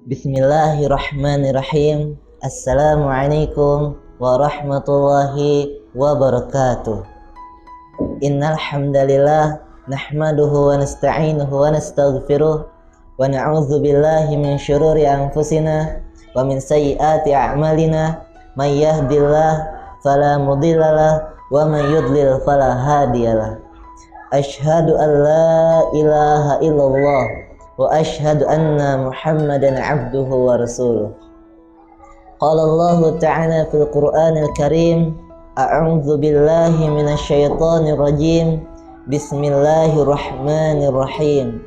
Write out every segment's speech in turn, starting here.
Bismillahirrahmanirrahim. Assalamualaikum warahmatullahi wabarakatuh. Innal hamdalillah nahmaduhu wa nasta'inuhu wa nastaghfiruh wa na'udzu billahi min syururi anfusina wa min sayyiati a'malina may yahdihillahu fala mudhillalah wa may yudlil fala hadiyalah. Asyhadu an la ilaha illallah wa asyhadu anna Muhammadan abduhu wa rasuluh. Qala Allah ta'ala fil Qur'anil Karim, a'udzu billahi minasy syaithanir rajim. Bismillahirrahmanirrahim.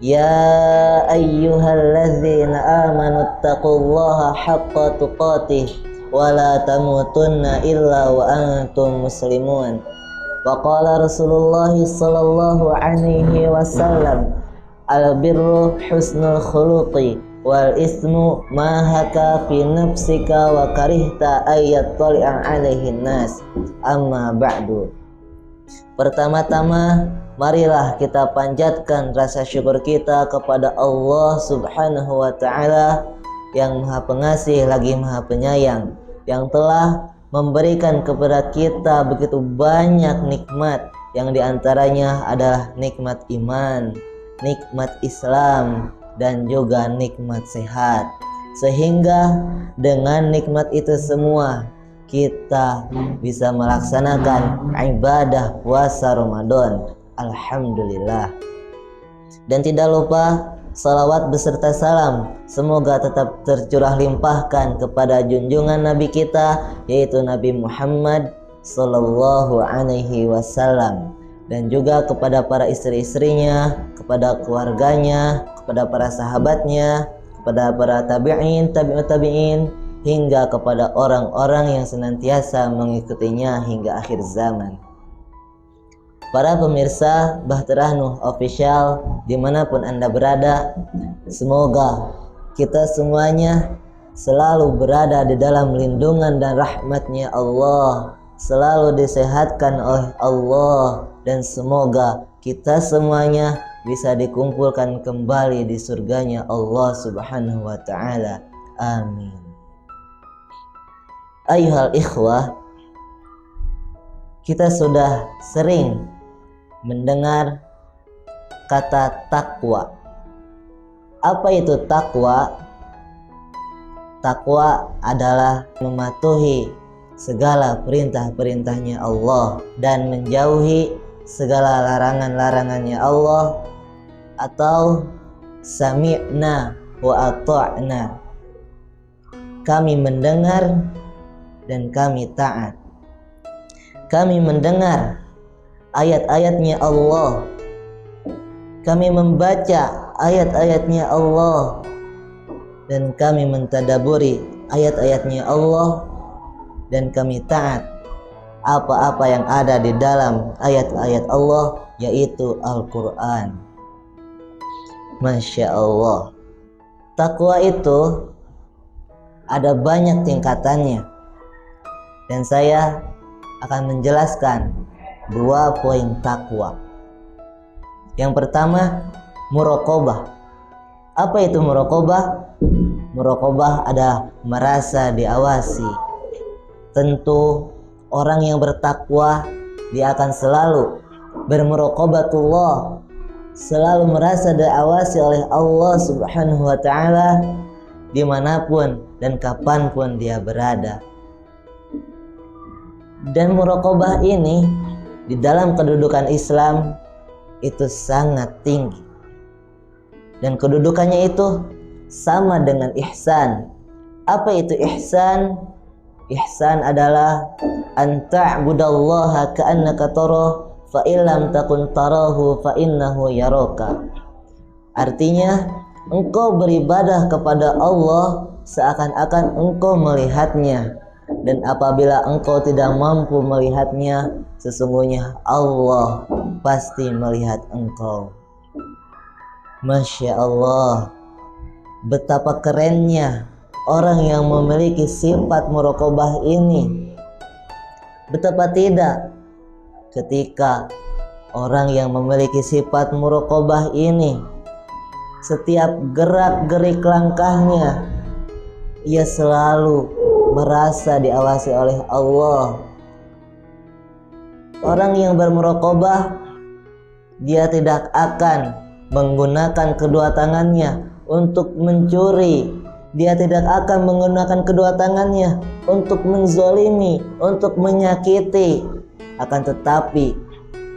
Ya ayyuhalladzina amanu taqullaha haqqa tuqatih wa la tamutunna illa wa antum muslimun. Wa qala Rasulullah sallallahu alaihi wasallam, al-birru husnul khuluqi wal ismu ma haka fi nafsika wa karihta ayat tali'a alaihin nas. Amma ba'du. Pertama-tama marilah kita panjatkan rasa syukur kita kepada Allah Subhanahu wa ta'ala yang Maha Pengasih lagi Maha Penyayang, yang telah memberikan kepada kita begitu banyak nikmat, yang diantaranya adalah nikmat iman, nikmat Islam, dan juga nikmat sehat. Sehingga dengan nikmat itu semua kita bisa melaksanakan ibadah puasa Ramadan. Alhamdulillah. Dan tidak lupa salawat beserta salam semoga tetap tercurah limpahkan kepada junjungan Nabi kita, yaitu Nabi Muhammad sallallahu alaihi wasallam, dan juga kepada para istri-istrinya, kepada keluarganya, kepada para sahabatnya, kepada para tabi'in, tabi'ut tabi'in, hingga kepada orang-orang yang senantiasa mengikutinya hingga akhir zaman. Para pemirsa Bahtera Nuh Official dimanapun Anda berada, semoga kita semuanya selalu berada di dalam lindungan dan rahmatnya Allah, selalu disehatkan oleh Allah, dan semoga kita semuanya bisa dikumpulkan kembali di surganya Allah Subhanahu wa ta'ala. Amin. Ayuhal ikhwah, kita sudah sering mendengar kata takwa. Apa itu takwa? Takwa adalah mematuhi segala perintah-perintahnya Allah dan menjauhi segala larangan-larangannya Allah, atau sami'na wa ata'na. Kami mendengar dan kami taat. Kami mendengar ayat-ayatnya Allah, kami membaca ayat-ayatnya Allah, dan kami mentadaburi ayat-ayatnya Allah, dan kami taat apa-apa yang ada di dalam ayat-ayat Allah, yaitu Al-Quran. Masya Allah. Takwa itu ada banyak tingkatannya, dan saya akan menjelaskan 2 poin takwa. Yang pertama, muraqabah. Apa itu muraqabah? Muraqabah adalah merasa diawasi. Tentu orang yang bertakwa dia akan selalu bermuraqabatullah, selalu merasa diawasi oleh Allah Subhanahu wa ta'ala dimanapun dan kapanpun dia berada. Dan muraqabah ini di dalam kedudukan Islam itu sangat tinggi, dan kedudukannya itu sama dengan ihsan. Apa itu ihsan? Ihsan adalah an ta'budallaha ka'annaka tarahu fa illam takun tarahu fa innahu yaraka. Artinya, engkau beribadah kepada Allah seakan-akan engkau melihatnya, dan apabila engkau tidak mampu melihatnya, sesungguhnya Allah pasti melihat engkau. Masya Allah, betapa kerennya orang yang memiliki sifat muraqabah ini. Betapa tidak ketika orang yang memiliki sifat muraqabah ini setiap gerak-gerik langkahnya, ia selalu merasa diawasi oleh Allah. Orang yang bermuraqabah, dia tidak akan menggunakan kedua tangannya untuk mencuri. Dia tidak akan menggunakan kedua tangannya untuk menzalimi, untuk menyakiti. Akan tetapi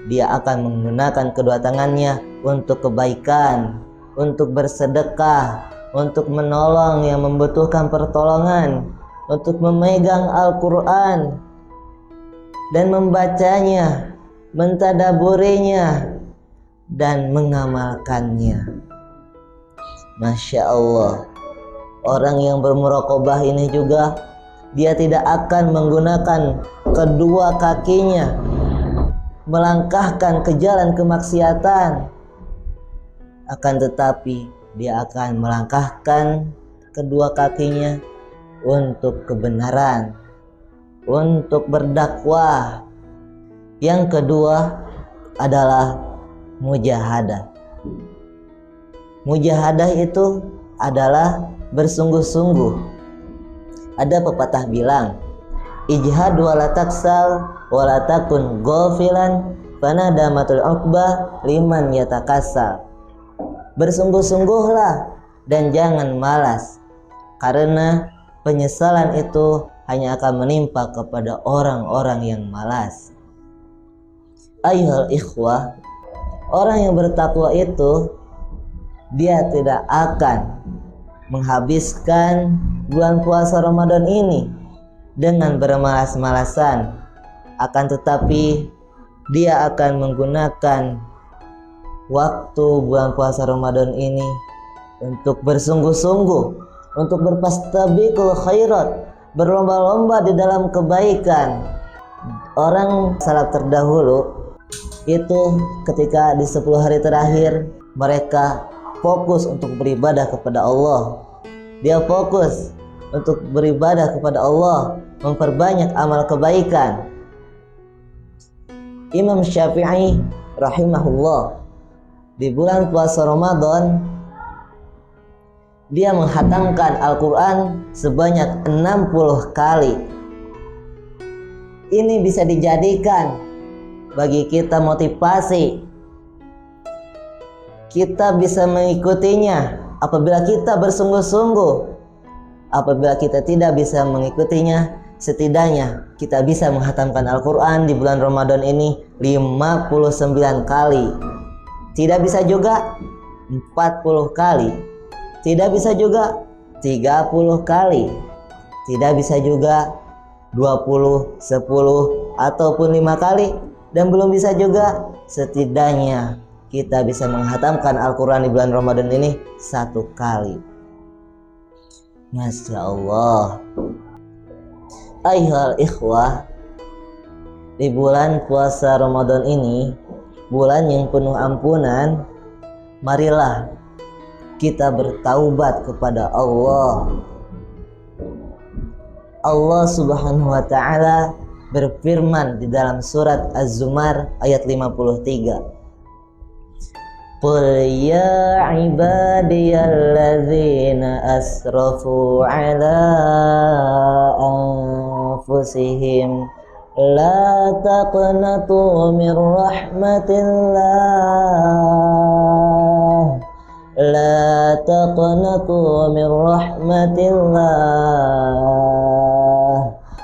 dia akan menggunakan kedua tangannya untuk kebaikan, untuk bersedekah, untuk menolong yang membutuhkan pertolongan, untuk memegang Al-Quran dan membacanya, mentadaburinya, dan mengamalkannya. Masya Allah, orang yang bermuraqabah ini juga dia tidak akan menggunakan kedua kakinya melangkahkan ke jalan kemaksiatan, akan tetapi dia akan melangkahkan kedua kakinya untuk kebenaran, untuk berdakwah. Yang kedua adalah mujahadah. Mujahadah itu adalah bersungguh-sungguh. Ada pepatah bilang, ijhad wala taksal wala takun ghafilan fanadamatul uqbah liman yatakasal. Bersungguh-sungguhlah dan jangan malas, karena penyesalan itu hanya akan menimpa kepada orang-orang yang malas. Ayyuhal ikhwah, orang yang bertakwa itu dia tidak akan menghabiskan bulan puasa Ramadan ini dengan bermalas-malasan, akan tetapi dia akan menggunakan waktu bulan puasa Ramadan ini untuk bersungguh-sungguh, untuk berfastabiqul khairat, berlomba-lomba di dalam kebaikan. Orang salaf terdahulu itu ketika di 10 hari terakhir mereka fokus untuk beribadah kepada Allah. Dia fokus untuk beribadah kepada Allah, memperbanyak amal kebaikan. Imam Syafi'i rahimahullah di bulan puasa Ramadan dia menghatamkan Al-Quran sebanyak 60 kali. Ini bisa dijadikan bagi kita motivasi. Kita bisa mengikutinya apabila kita bersungguh-sungguh. Apabila kita tidak bisa mengikutinya, setidaknya kita bisa menghatamkan Al-Quran di bulan Ramadan ini 59 kali. Tidak bisa juga 40 kali. Tidak bisa juga 30 kali. Tidak bisa juga 20, 10, ataupun 5 kali. Dan belum bisa juga setidaknya kita bisa menghatamkan Al-Quran di bulan Ramadan ini 1 kali. Masya Allah. Ayyuhal ikhwah, di bulan puasa Ramadan ini, bulan yang penuh ampunan, marilah kita bertaubat kepada Allah. Allah Subhanahu wa ta'ala berfirman di dalam surat Az-Zumar ayat 53. Qul ya ibadiyalladzina asrafu ala anfusihim la taqnatu min rahmatillah. La taqnatu min rahmatillah.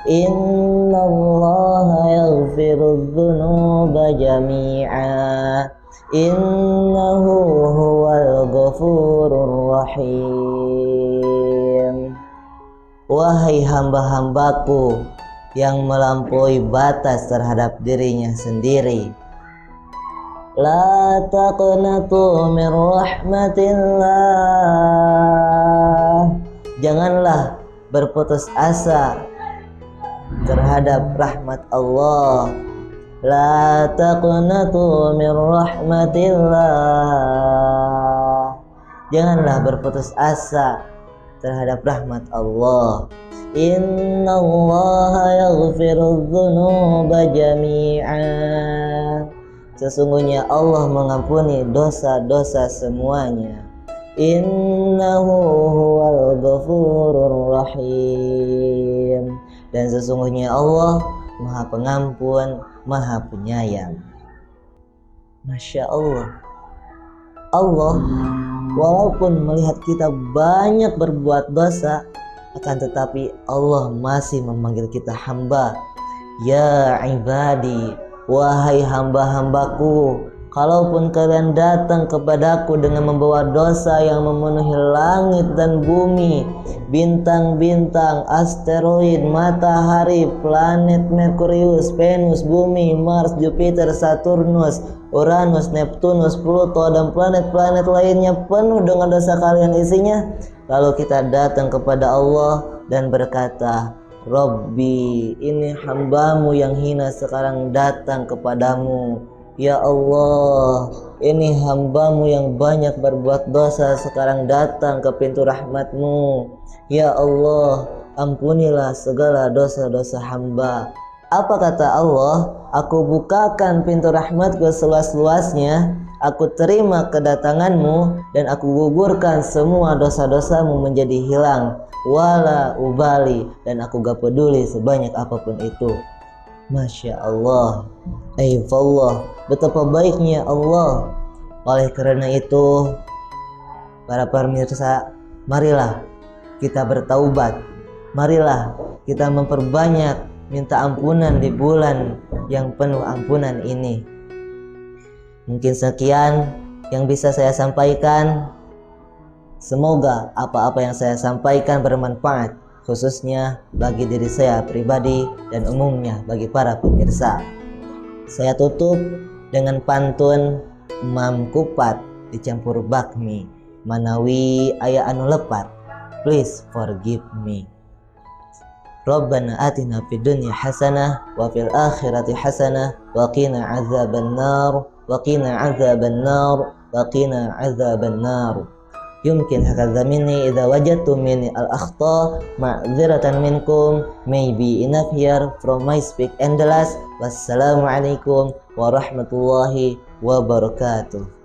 Innallaha yaghfirudz dzunuba jami'a. Innahu huwal ghafurur rahim. Wahai hamba-hambaku yang melampaui batas terhadap dirinya sendiri, la taqnatu min rahmatillah. Janganlah berputus asa terhadap rahmat Allah. La taqnatu min rahmatillah. Janganlah berputus asa terhadap rahmat Allah. Innallaha yaghfirudz dzunuba jami'a. Sesungguhnya Allah mengampuni dosa-dosa semuanya. innahu huwal ghafurur rahim. Dan sesungguhnya Allah Maha Pengampun, Maha Penyayang. Masya Allah. Allah walaupun melihat kita banyak berbuat dosa, akan tetapi Allah masih memanggil kita hamba. Ya ibadi, wahai hamba-hambaku, kalaupun kalian datang kepadaku dengan membawa dosa yang memenuhi langit dan bumi, bintang-bintang, asteroid, matahari, planet Merkurius, Venus, bumi, Mars, Jupiter, Saturnus, Uranus, Neptunus, Pluto, dan planet-planet lainnya penuh dengan dosa kalian isinya. Lalu kita datang kepada Allah dan berkata, Rabbi, ini hambamu yang hina sekarang datang kepadamu. Ya Allah, ini hambamu yang banyak berbuat dosa sekarang datang ke pintu rahmatmu. Ya Allah, ampunilah segala dosa-dosa hamba. Apa kata Allah? Aku bukakan pintu rahmatku seluas-luasnya, aku terima kedatanganmu, dan aku gugurkan semua dosa-dosamu menjadi hilang. Wala ubali, dan aku gak peduli sebanyak apapun itu. Masya Allah, Aifallah, betapa baiknya Allah. Oleh karena itu, para pemirsa, marilah kita bertaubat. Marilah kita memperbanyak minta ampunan di bulan yang penuh ampunan ini. Mungkin sekian yang bisa saya sampaikan. Semoga apa-apa yang saya sampaikan bermanfaat, khususnya bagi diri saya pribadi dan umumnya bagi para pemirsa. Saya tutup dengan pantun Mam Kupat dicampur bakmi, manawi aya anu lepat, please forgive me. Rabbana atina fid dunya hasanah wa fil akhirati hasanah wa qina adzabannar wa qina adzabannar wa qina adzabannar. Yumkin hakadha minni idza wajadtu minni al-akhta ma'dziratan minkum, maybe enough here from my speak and the last. Wassalamu alaikum warahmatullahi wabarakatuh.